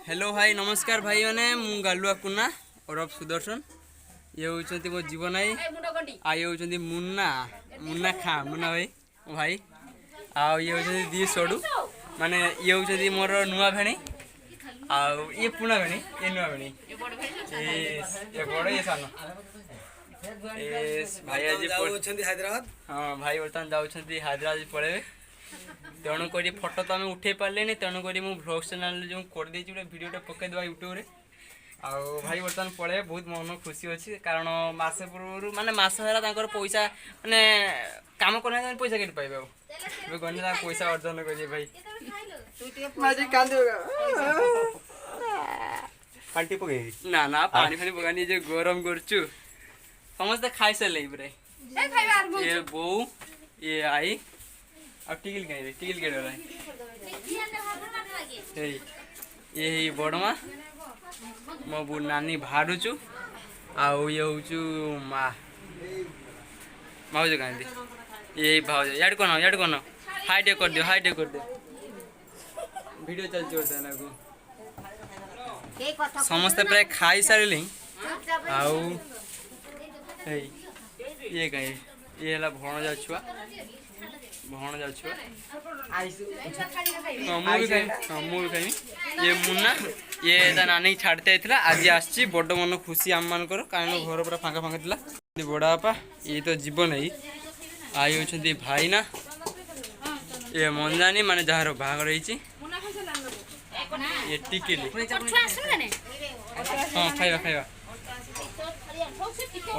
Hello भाई नमस्कार भाई मैंने मु गालुआ कुना और सुदर्शन ये होचंती मो जीवन आई आ ये होचंती मुन्ना मुन्ना खा मुन्ना भाई भाई आ ये होचंती दी सोडू माने ये होचंती मोर नुआ भेणी आ ये पुना भेणी ये नुआ भेणी ये बड़ ये सानो भाई आज जाउछंती हैदराबाद हां भाई वर्तमान जाउछंती हैदराबाद पळेबे तेणु करी फोटो तो आम उठे पारे तेणु करी मु ब्लॉग चैनल जो कर दे वीडियो पकई देवा यूट्यूब रे आ भाई बर्तमान पड़े बहुत मन खुशी अच्छी कारण मसे पूर्व माने मस है पैसा माने काम करना पैसा के पाइबे गने पैसा अर्जन कर भाई पाल्टी पके ना ना पानी फानी पकानी जो गरम करचु समस्त खाई सारे पूरा ये बो ये आई अब टिकल कहीं टिकल के डरा है ये बड़मा मो बु नानी भाड़ुचु आउ ये होचु माँ भाज कहीं ये भाज याड कौन हाइड कर दियो वीडियो चलती होता है ना को समस्त प्राय खाई सारे आउ ये कहीं ये है भणजा छुआ भणजा छुआ मुझे कहीं ये मुन्ना ये नानी छाड़ते आज आसी बड़ मन खुशी आम मान कारण घर पूरा फाँका फाँका था बड़ा बापा ये तो जीवन है आई होती भाई ना ये मंजानी माने जार बाहर ये टिकेली हाँ खाइबा खाइबा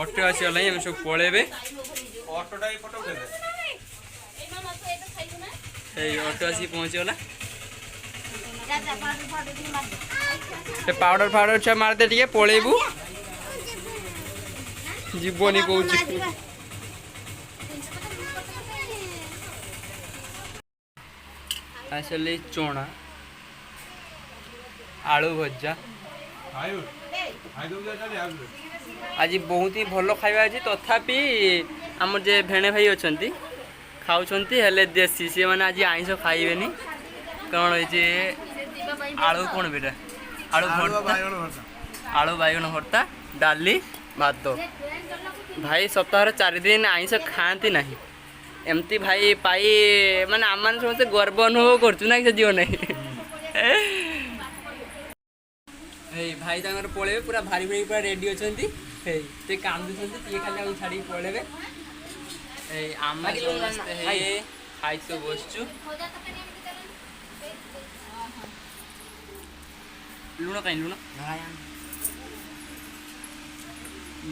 ऑटो आसीगला आम सब पलैबे ऑटो आसी पहुँचीगला पाउडर फाउडर छुआ मारदे टे पलैबू जीवनी कौच आसले चोणा आलू भजा आज बहुत ही भल खाଇବା आज तथापि आम जे भेणे भाई अच्छा खाऊंट हेले देसी सी मैंने आज आईस खाइबेनी कौन हो आलू कौन बेटा आलू भर्ता आलू बैगन भर्ता डाली भात भाई सप्ताह 4 दिन आईस खाती ना एमती भाई पाई माने आम मैंने समस्त गर्व अनुभव करना जीवन भाई तक पलैबे पूरा भारी भारी पूरा रेडी अच्छा कांदुंट ये खाली छाड़ी पलैबे आम खाई तो बसचु लुण कहीं लुण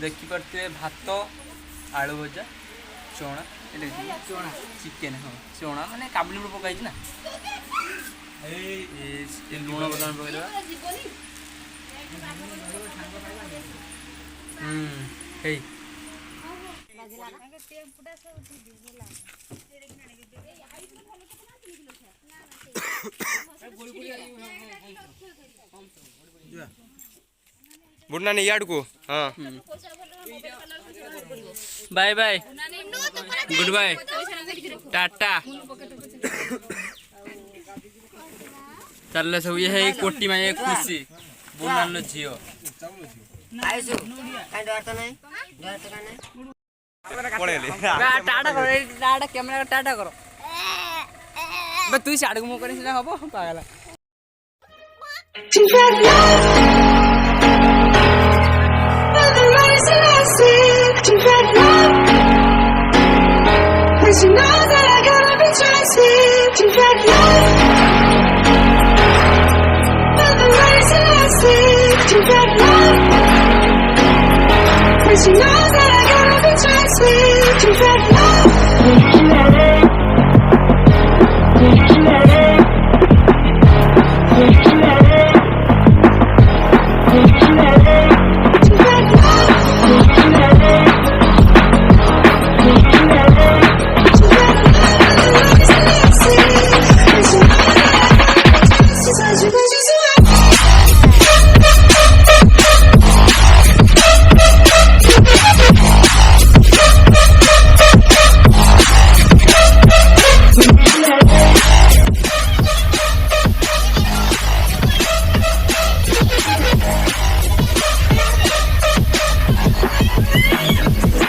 देखिपे भात आलू भजा चोणा चोणा चिकेन हाँ चोणा माने काबुली बुड़ पकाई ना लुण बदन पकईदेवा बुढ़ना नहीं याड को हाँ बाय बाय गुड बाय टाटा चल सब ये है कोटी में खुशी बुढ़ना झील टाटा कैमरा टाटा करो तु साड़ को मुझे हम पागला She knows that I gotta be transferred to that love. To that ଧନ୍ୟବାଦ।